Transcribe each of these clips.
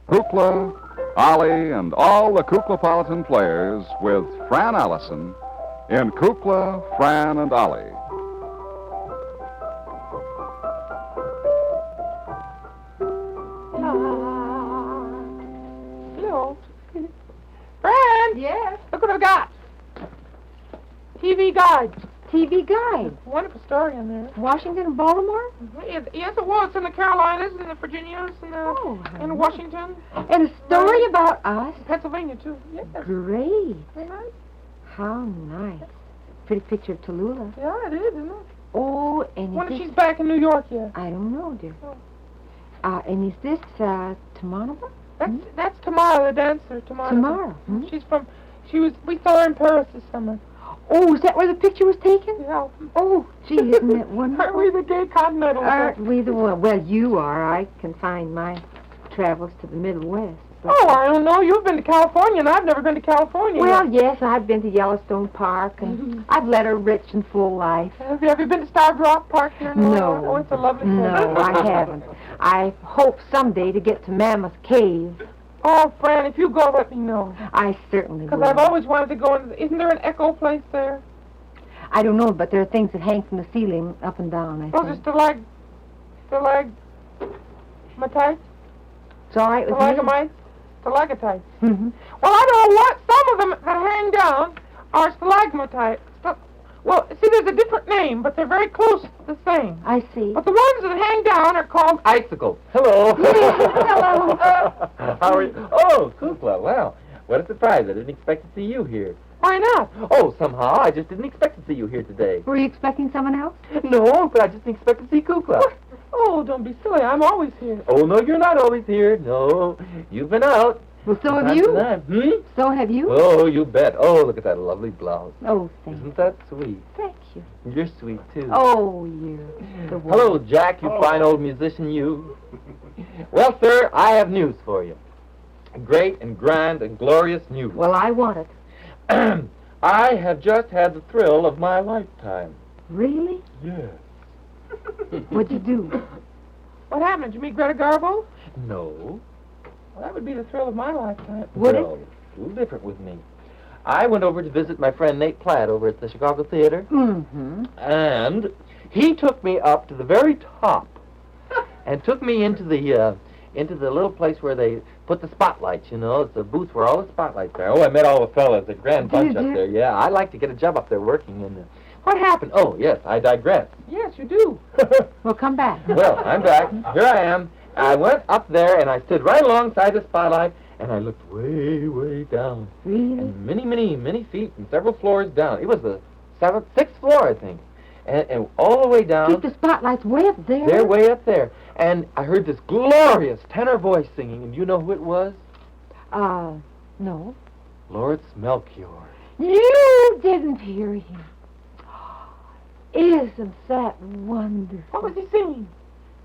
Kukla, Ollie, and all the Kuklapolitan players with Fran Allison in Kukla, Fran and Ollie. Hello. Fran! Yes? Look what I got. TV Guide. TV Guide. Wonderful story in there. Washington and Baltimore? Yes, it was. In the Carolinas and the Virginias and in Washington. And a story about us? Pennsylvania, too. Yes. Great. Very nice. How nice. Pretty picture of Tallulah. Yeah, it is, isn't it? Oh, and When is she's this... back in New York yet? I don't know, dear. Oh. And is this Tamanova? That's Tamara, the dancer. Tamara. Hmm? We saw her in Paris this summer. Oh, is that where the picture was taken? Yeah. Oh, gee, isn't that wonderful? Aren't we the gay continental? Aren't we the one? Well, you are. I confine my travels to the Middle West. But... Oh, I don't know. You've been to California, and I've never been to California. Well, yes, I've been to Yellowstone Park, and I've led a rich and full life. Have you been to Starved Rock Park here in New York? No. Oh, it's a lovely place. No, I haven't. I hope someday to get to Mammoth Cave. Oh, Fran, if you go, let me know. I certainly will. Because I've always wanted to go in. Isn't there an echo place there? I don't know, but there are things that hang from the ceiling up and down, I Those think. are stalagmites? It's all right with me? Stalagmites? Stalactites. Mm-hmm. Well, I don't know what. Some of them that hang down are stalagmites. Well, see, there's a different name, but they're very close to the same. I see. But the ones that hang down are called icicles. Hello. Hello. How are you? Oh, Kukla. Wow. What a surprise. I didn't expect to see you here. Why not? Oh, somehow. I just didn't expect to see you here today. Were you expecting someone else? No, but I just didn't expect to see Kukla. Oh, don't be silly. I'm always here. Oh, no, you're not always here. No. You've been out. Well, so From have time you. to time. Hmm? So have you. Oh, you bet. Oh, look at that lovely blouse. Oh, thank you. Isn't that sweet? Thank you. You're sweet, too. Oh, you're the one. Hello, Jack, you fine old musician, you. Well, sir, I have news for you. Great and grand and glorious news. Well, I want it. I have just had the thrill of my lifetime. Really? Yes. What'd you do? What happened? Did you meet Greta Garbo? No. Well, that would be the thrill of my lifetime. Would it? No, a little different with me. I went over to visit my friend Nate Platt over at the Chicago Theater, Mm-hmm. and he took me up to the very top and took me into the little place where they put the spotlights, you know. It's a booth where all the spotlights are. Oh, I met all the fellas, a grand bunch up there. Yeah, I'd like to get a job up there working in there. What happened? Oh, yes, I digress. Yes, you do. Well, come back. Well, I'm back. Here I am. I went up there, and I stood right alongside the spotlight, and I looked way, way down. Really? And many feet and several floors down. It was the sixth floor, I think. And all the way down. Keep the spotlights way up there. They're way up there. And I heard this glorious tenor voice singing, and you know who it was? No. Lawrence Melchior. You didn't hear him. Isn't that wonderful? What was he singing?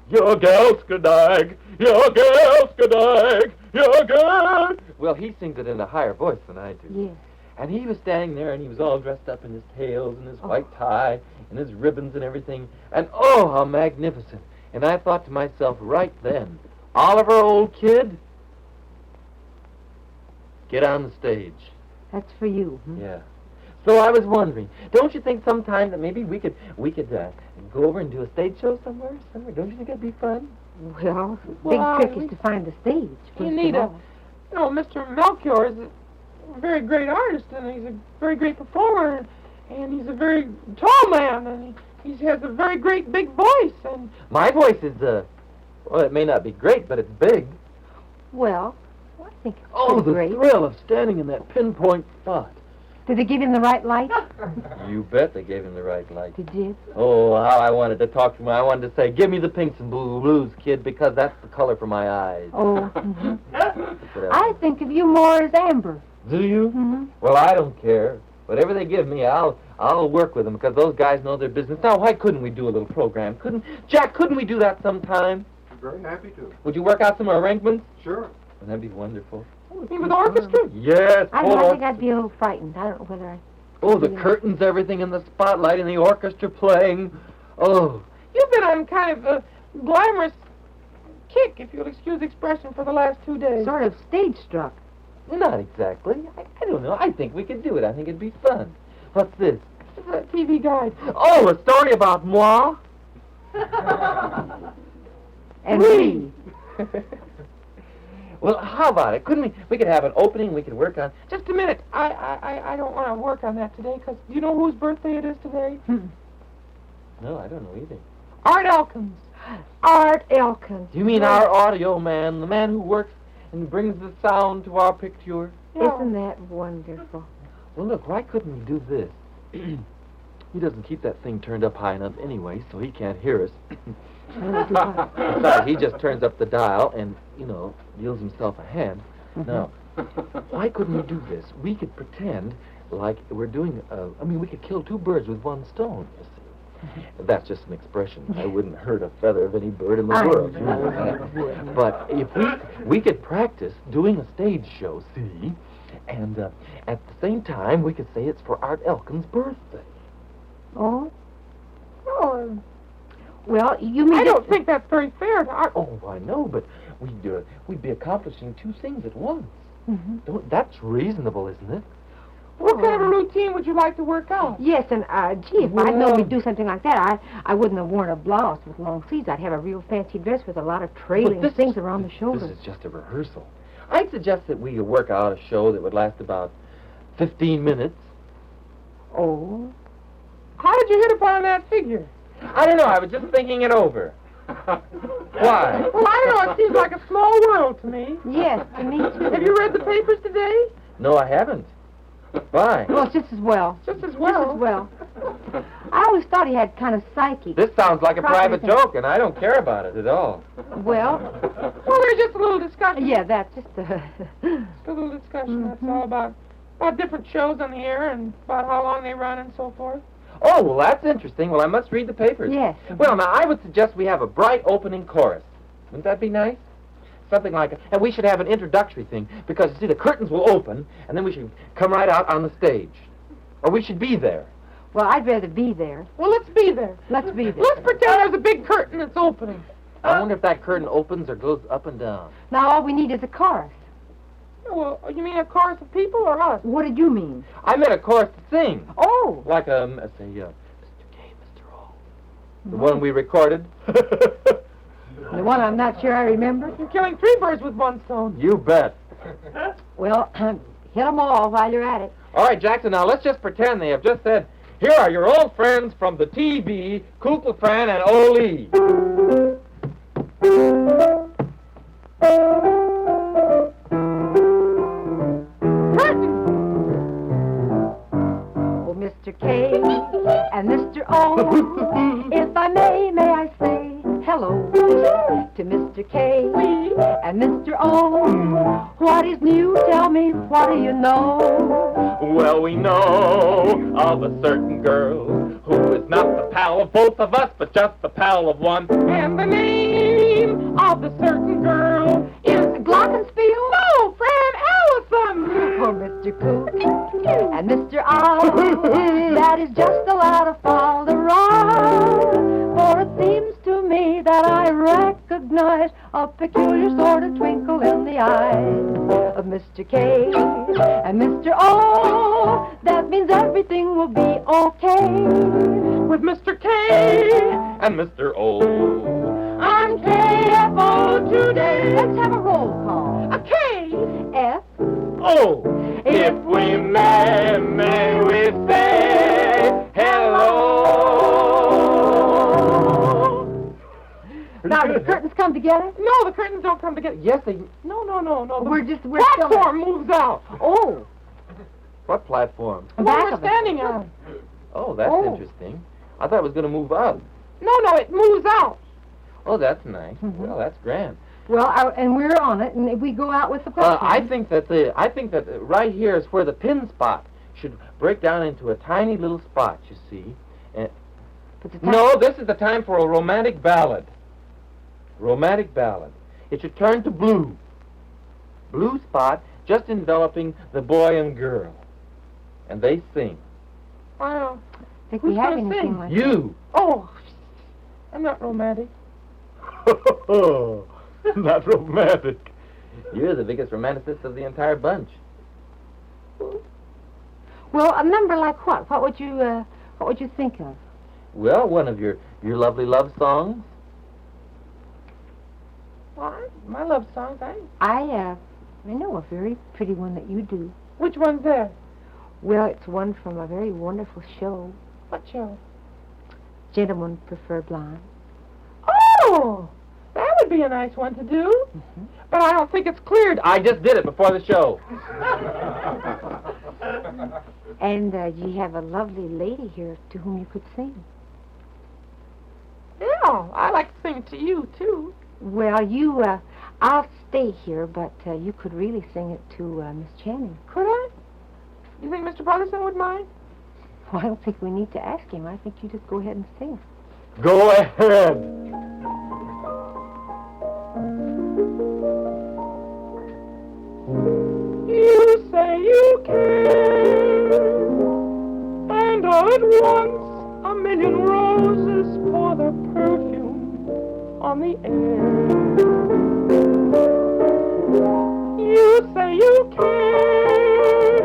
Your Gelskadag, your Gelskadag, your Gel. Well, he sings it in a higher voice than I do. Yes. And he was standing there, and he was all dressed up in his tails and his white tie and his ribbons and everything. And oh, how magnificent. And I thought to myself right then, Oliver, old kid, get on the stage. That's for you. Hmm? Yeah. So I was wondering, don't you think sometime that maybe we could go over and do a stage show somewhere? Don't you think that'd be fun? Well, Well, big trick is to find the stage. You first need of a... all. You know, Mr. Melchior is a very great artist, and he's a very great performer, and he's a very tall man, and he has a very great big voice, and... My voice is, well, it may not be great, but it's big. Well, I think it's Oh, pretty the great. thrill of standing in that pinpoint spot. Did they give him the right light? You bet they gave him the right light. They did. Oh, how I wanted to talk to him. I wanted to say, give me the pinks and blues, kid, because that's the color for my eyes. Oh, mhm. But, I think of you more as amber. do you? Mm-hmm. Well, I don't care. Whatever they give me, I'll work with them because those guys know their business. Now, why couldn't we do a little program? Jack, couldn't we do that sometime? Very happy to. Would you work out some arrangements? Sure. That'd be wonderful. You mean with the orchestra? Yes. I full think I'd be a little frightened. I don't know whether I... Oh, the curtains, everything in the spotlight, and the orchestra playing. Oh, You've been on kind of a glamorous kick, if you'll excuse the expression, for the last 2 days. Sort of stage struck. Not exactly. I don't know. I think we could do it. I think it'd be fun. What's this? It's a TV guide. Oh, a story about moi? And we. Well, how about it? Couldn't we? We could have an opening. We could work on. Just a minute. I don't want to work on that today, because do you know whose birthday it is today? No, I don't know either. Art Elkins. Art Elkins. Do you mean our audio man, the man who works and brings the sound to our picture? Yeah. Isn't that wonderful? Well, look, why couldn't we do this? He doesn't keep that thing turned up high enough anyway, so he can't hear us. Besides, he just turns up the dial and, deals himself a hand. Now, why couldn't we do this? We could pretend like we're doing, we could kill 2 birds with 1 stone, you see. That's just an expression. I wouldn't hurt a feather of any bird in the world. You know that. But if we could practice doing a stage show, see, and at the same time we could say it's for Art Elkins' birthday. Oh? Oh, Well, you mean... I don't think that's very fair to Art. Oh, I know, but we'd be accomplishing 2 things at once. Mm-hmm. That's reasonable, isn't it? What kind of a routine would you like to work out? Yes, and, gee, if I'd known we'd do something like that, I wouldn't have worn a blouse with long sleeves. I'd have a real fancy dress with a lot of trailing things around the shoulders. This is just a rehearsal. I'd suggest that we work out a show that would last about 15 minutes. Oh? How did you hit upon that figure? I don't know. I was just thinking it over. Why? Well, I don't know. It seems like a small world to me. Yes, to me, too. Have you read the papers today? No, I haven't. Why? Well, it's just as well. Just as well. Just as well. I always thought he had kind of psychic. This sounds like a private Property. joke, and I don't care about it at all. Well, Well, there's just a little discussion. yeah, that's just Just a little discussion, that's all, about different shows on the air and about how long they run and so forth. Oh, well, that's interesting. Well, I must read the papers. Yes. Well, now, I would suggest we have a bright opening chorus. Wouldn't that be nice? Something like and we should have an introductory thing, because, you see, the curtains will open, and then we should come right out on the stage. Or we should be there. Well, I'd rather be there. Well, let's be there. Let's be there. Let's pretend there's a big curtain that's opening. I wonder if that curtain opens or goes up and down. Now, all we need is a chorus. Well, you mean a chorus of people or us? What did you mean? I meant a chorus to sing. Oh. Like, Mr. K, Mr. O. The one we recorded. The one I'm not sure I remember? You're killing 3 birds with 1 stone. You bet. Well, hit 'em all while you're at it. All right, Jackson, now let's just pretend they have just said, here are your old friends from the TV, Kukla, Fran and Ollie. Oh, Mr. K and Mr. O, if I may I say hello to Mr. K and Mr. O. What is new? Tell me, what do you know? Well, we know of a certain girl who is not the pal of both of us, but just the pal of one. And the name of the certain girl is Glockenspiel? No, Fran Allison. Oh, Mr. Cook and Mr. Owl, that is just a lot of falderon. For it seems to me that I recognize a peculiar sort of twinkle in the eyes of Mr. K and Mr. O. That means everything will be okay with Mr. K and Mr. O. on KFO today. Let's have a roll call. A K F. Oh, if we may we say hello. Now, do the curtains come together? No, the curtains don't come together. Yes, they... No. The We're platform moves out. Oh. What platform? The Back one we're of it. standing on. Oh, that's Oh. interesting. I thought it was going to move up. No, it moves out. Oh, that's nice. Well, that's grand. Well, and we're on it, and we go out with the platform. I think that right here is where the pin spot should break down into a tiny little spot, you see. No, this is the time for a romantic ballad. Romantic ballad. It should turn to blue. Blue spot just enveloping the boy and girl. And they sing. I don't think who's we have gonna anything sing? like that. You. Oh, I'm not romantic. Not romantic. You're the biggest romanticist of the entire bunch. Well, a number like what? What would you think of? Well, one of your lovely love songs. Well, my love songs, I know a very pretty one that you do. Which one's that? Well, it's one from a very wonderful show. What show? Gentlemen Prefer Blonde. Oh! That would be a nice one to do. Mm-hmm. But I don't think it's cleared. I just did it before the show. And you have a lovely lady here to whom you could sing. Yeah, I like to sing it to you, too. Well, I'll stay here, but you could really sing it to Miss Channing. Could I? You think Mr. Brotherson would mind? Well, I don't think we need to ask him. I think you just go ahead and sing. Go ahead. You say you care, and all at once a million roses pour their perfume on the air. You say you care,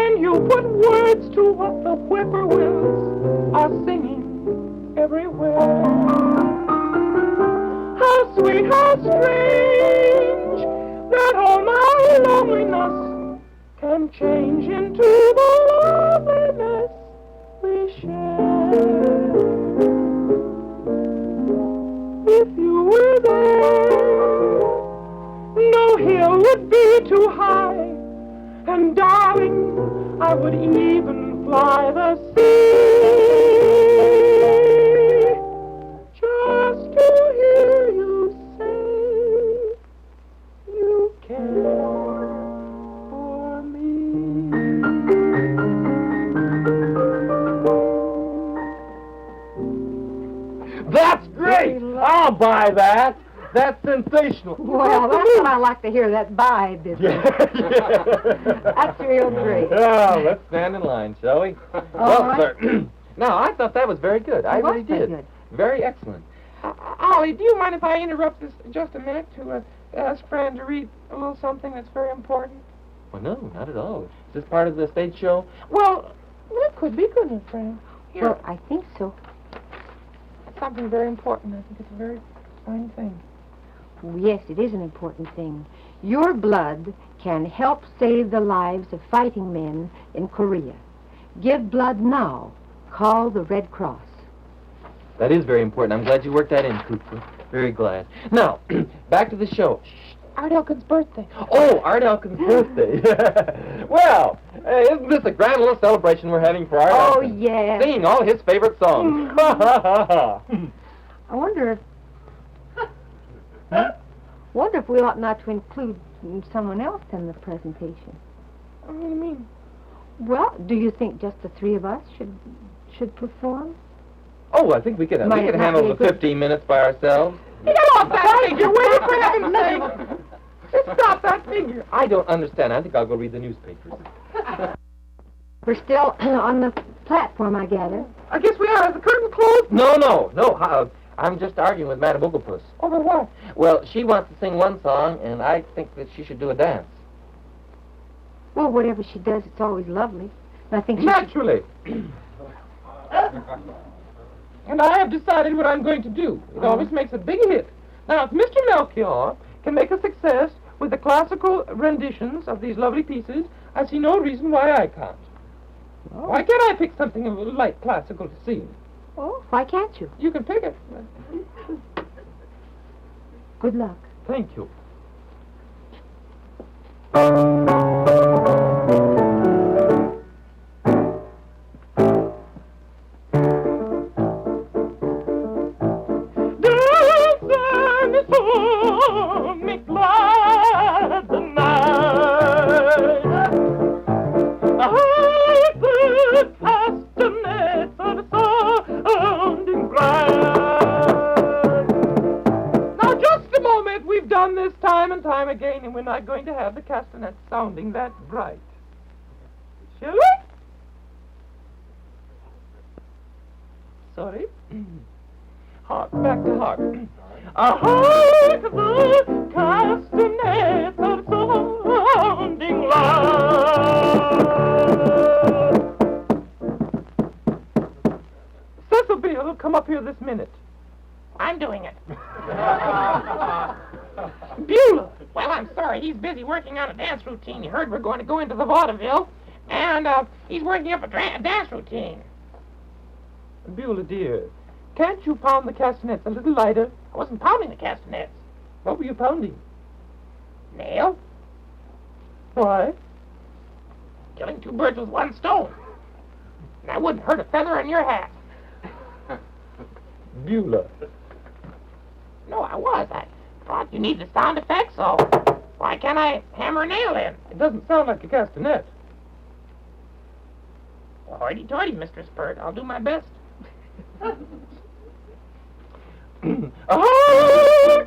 and you put words to what the whippoorwills are singing everywhere. How sweet, how strange, that all my loneliness can change into the loveliness we share. If you were there, no hill would be too high, and darling, I would even fly the sea just to hear you say you care for me. That's great. I'll buy that. That's sensational. Well, that's what I like to hear, that bye business. That's real great. Oh, let's stand in line, shall we? Well, right. sir. Now, I thought that was very good. I It was really very did. good. Very excellent. Ollie, do you mind if I interrupt this just a minute to ask Fran to read a little something that's very important? Well, no, not at all. Is this part of the stage show? Well, it could be, couldn't it, Fran? Here, Well, I think so. it's something very important. I think it's a very fine thing. Yes, it is an important thing. Your blood can help save the lives of fighting men in Korea. Give blood now. Call the Red Cross. That is very important. I'm glad you worked that in, Kukla. Very glad. Now, back to the show. Shh. Art Elkin's birthday. Oh, Art Elkin's birthday. Well, isn't this a grand little celebration we're having for Art Oh, Elkin? yes. Singing all his favorite songs. I wonder if we ought not to include someone else in the presentation. What do you mean? Well, do you think just the three of us should perform? Oh, I think we could Might it not handle be the a good- 15 minutes by ourselves. Get off that figure, will you, for heaven's sake? Just stop that figure. I don't understand. I think I'll go read the newspapers. We're still on the platform, I gather. I guess we are. Is the curtain closed? No. I'm just arguing with Madame Booglepus. Over what? Well, she wants to sing one song, and I think that she should do a dance. Well, whatever she does, it's always lovely. And I think she should... Naturally. And I have decided what I'm going to do. It always makes a big hit. Now, if Mr. Melchior can make a success with the classical renditions of these lovely pieces, I see no reason why I can't. Oh. Why can't I pick something of light classical to sing? Oh, why can't you? You can pick it. Good luck. Thank you. Time again, and we're not going to have the castanets sounding that bright. Shall we? Sorry. Hark, back to hark. Hark the castanets of sounding loud. Cecil Beale, come up here this minute. I'm doing it. Beulah. Well, I'm sorry. He's busy working on a dance routine. He heard we're going to go into the Vaudeville, and he's working up a dance routine. Beulah, dear, can't you pound the castanets a little lighter? I wasn't pounding the castanets. What were you pounding? Nail? Why? Killing two birds with one stone. And I wouldn't hurt a feather in your hat. Beulah. No, I was. I thought you need the sound effects, so why can't I hammer a nail in? It doesn't sound like a castanet. Well, hoity-toity, Mistress Pert. I'll do my best. Hark,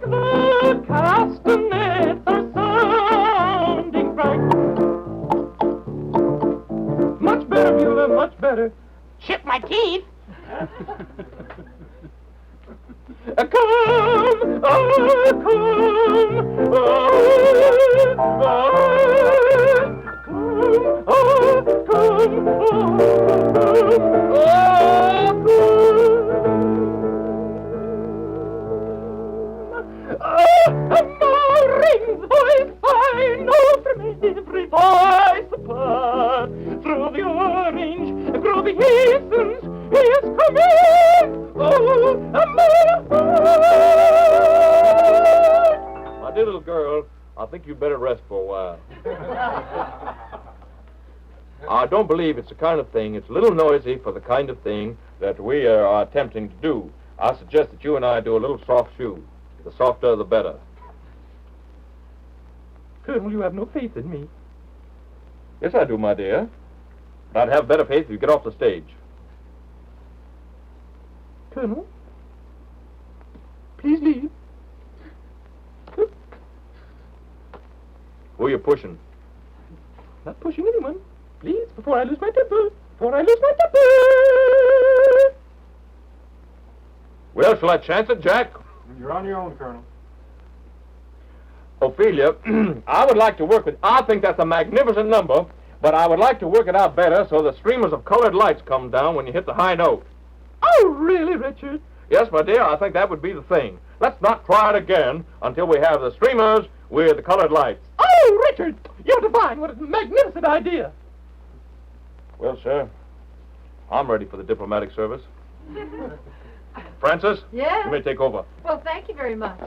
the castanets are sounding bright. Much better, Beulah, much better. Chip my teeth. Come, come, Rings voice I know from every voice apart. Through the orange, through the heathens, he is coming. Oh, My dear little girl, I think you'd better rest for a while. I don't believe it's the kind of thing, it's a little noisy for the kind of thing that we are attempting to do. I suggest that you and I do a little soft shoe. The softer, the better. Colonel, you have no faith in me. Yes, I do, my dear. But I'd have better faith if you get off the stage. Colonel, please leave. Who are you pushing? Not pushing anyone. Please, before I lose my temper. Before I lose my temper. Well, shall I chance it, Jack? You're on your own, Colonel. Ophelia, I would like to work with... I think that's a magnificent number, but I would like to work it out better so the streamers of colored lights come down when you hit the high note. Oh, really, Richard? Yes, my dear, I think that would be the thing. Let's not try it again until we have the streamers with the colored lights. Oh, Richard, you're divine. What a magnificent idea. Well, sir, I'm ready for the diplomatic service. Francis? Yes? You may take over. Well, thank you very much.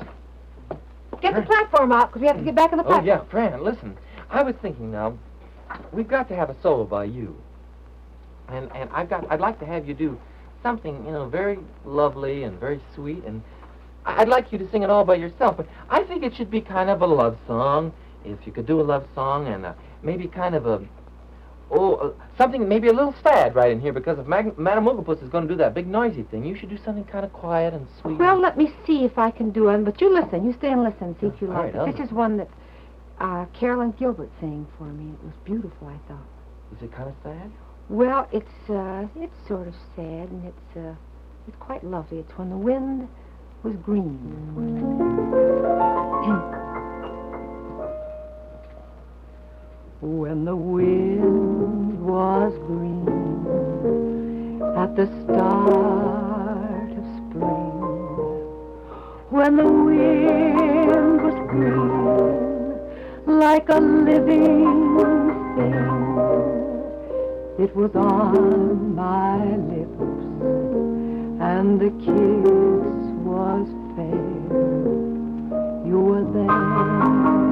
Get the platform out, because we have to get back on the Oh, platform. yeah, Fran, listen. I was thinking now, we've got to have a solo by you. And I'd like to have you do something, very lovely and very sweet, and I'd like you to sing it all by yourself, but I think it should be kind of a love song. If you could do a love song and maybe kind of something maybe a little sad right in here, because if Madame Wigglepus is going to do that big noisy thing, you should do something kind of quiet and sweet. Well, let me see if I can do it. But you listen. You stay and listen. See if you All like right, it. I'll This listen. is one that Carolyn Gilbert sang for me. It was beautiful, I thought. Is it kind of sad? Well, it's sort of sad, and it's quite lovely. It's When the Wind Was Green. When the wind was green at the start of spring, when the wind was green like a living thing, it was on my lips and the kiss was fair. You were there.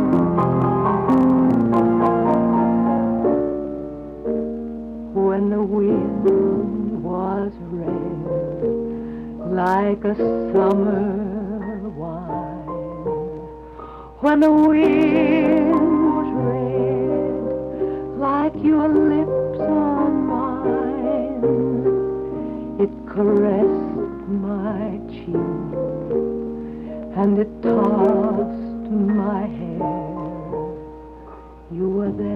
When the wind was red, like a summer wine. When the wind was red, like your lips on mine. It caressed my cheek, and it tossed my hair. You were there.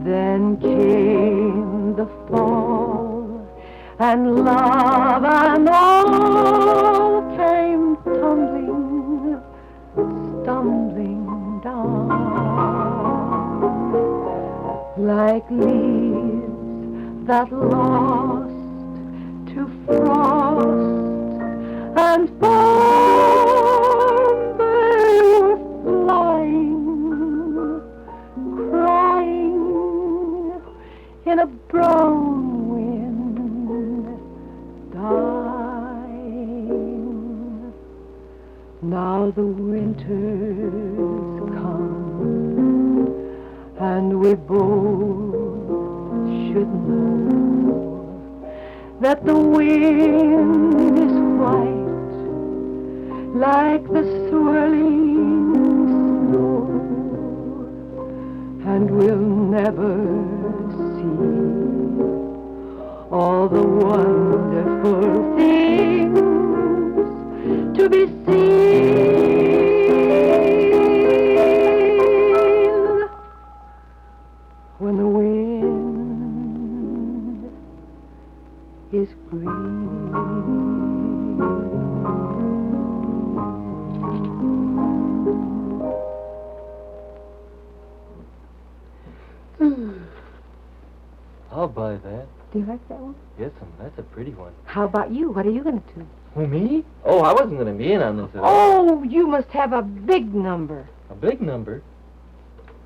Then came came the fall, and love and all came tumbling, stumbling down, like leaves that lost to frost and foam they were flying, crying in a brown wind, dying. Now the winter's come, and we both should know that the wind is white, like the swirling snow, and we'll never see all the wonderful things to be seen when the wind is green. I'll buy that. Do you like that one? Yes, that's a pretty one. How about you? What are you going to do? Who, me? Oh, I wasn't going to be in on this at all. Oh, you must have a big number. A big number?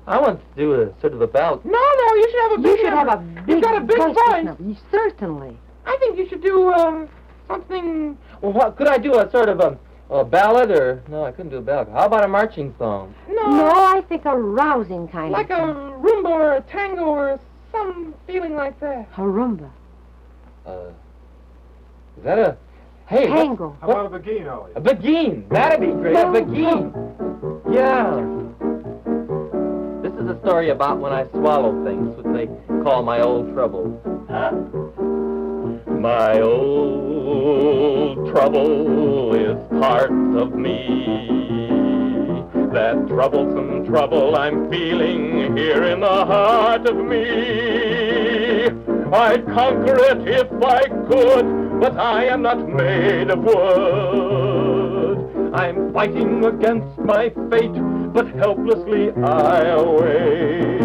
I want to do a sort of a ballad. No, you should have a big You should number. have a big You've got a big boisterous voice. number. You certainly. I think you should do something. Well, what, could I do a sort of a ballad or... No, I couldn't do a ballad. How about a marching song? No, I think a rousing kind Like of a thing. rumba or a tango or some feeling like that. A rumba. Is that a... Hey, Tango. How about a beguine, Ollie? a beguine. That'd be great. A beguine. Yeah. This is a story about when I swallow things, what they call my old trouble. My old trouble is part of me. That troublesome trouble I'm feeling here in the heart of me. I'd conquer it if I could, but I am not made of wood. I'm fighting against my fate, but helplessly I await.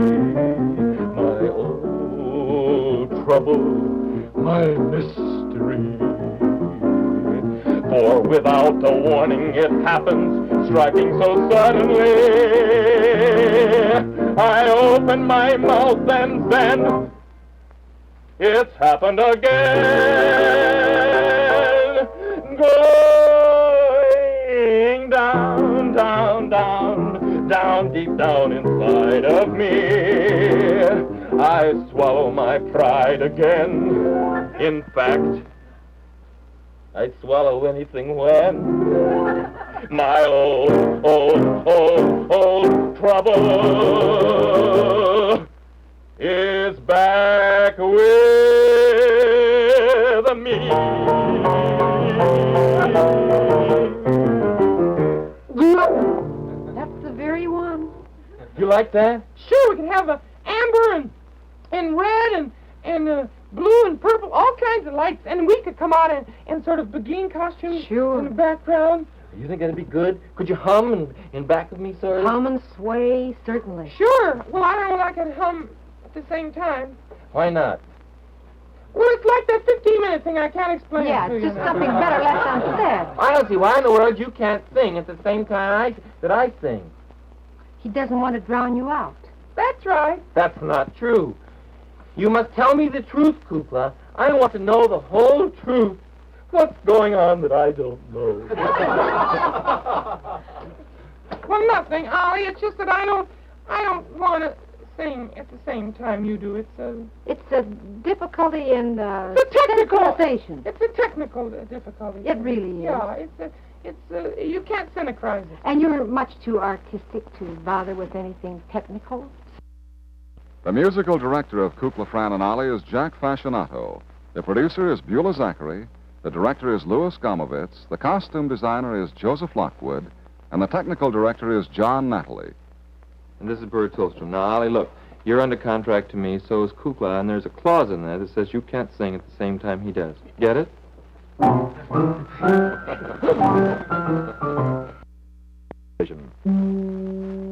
My old trouble, my mystery. For without a warning it happens, striking so suddenly. I open my mouth and then it's happened again. Going down, down, down, down, deep down inside of me. I swallow my pride again. In fact, I'd swallow anything when my old trouble is back with me. That's the very one. You like that? Sure, we can have a amber and red and blue and purple, all kinds of lights, and we could come out in sort of beguine costumes Sure. in the background. You think that'd be good? Could you hum in back of me, sort of? Hum and sway, certainly. Sure. Well, I don't know if I can hum at the same time. Why not? Well, it's like that 15-minute thing. I can't explain Yeah, it to it's you just now. something better left unsaid. I don't see why in the world you can't sing at the same time that I sing. He doesn't want to drown you out. That's right. That's not true. You must tell me the truth, Kukla. I want to know the whole truth. What's going on that I don't know? Well, nothing, Ollie. It's just that I don't want to sing at the same time you do. It's a difficulty in It's a technical- synchronization. It's a technical difficulty. It really is. Yeah, you can't synchronize it. And you're much too artistic to bother with anything technical. The musical director of Kukla, Fran and Ollie is Jack Fascinato. The producer is Beulah Zachary. The director is Louis Gomovitz. The costume designer is Joseph Lockwood. And the technical director is John Natalie. And this is Bert Tolstrom. Now, Ollie, look, You're under contract to me, so is Kukla, and there's a clause in there that says you can't sing at the same time he does. Get it? Vision.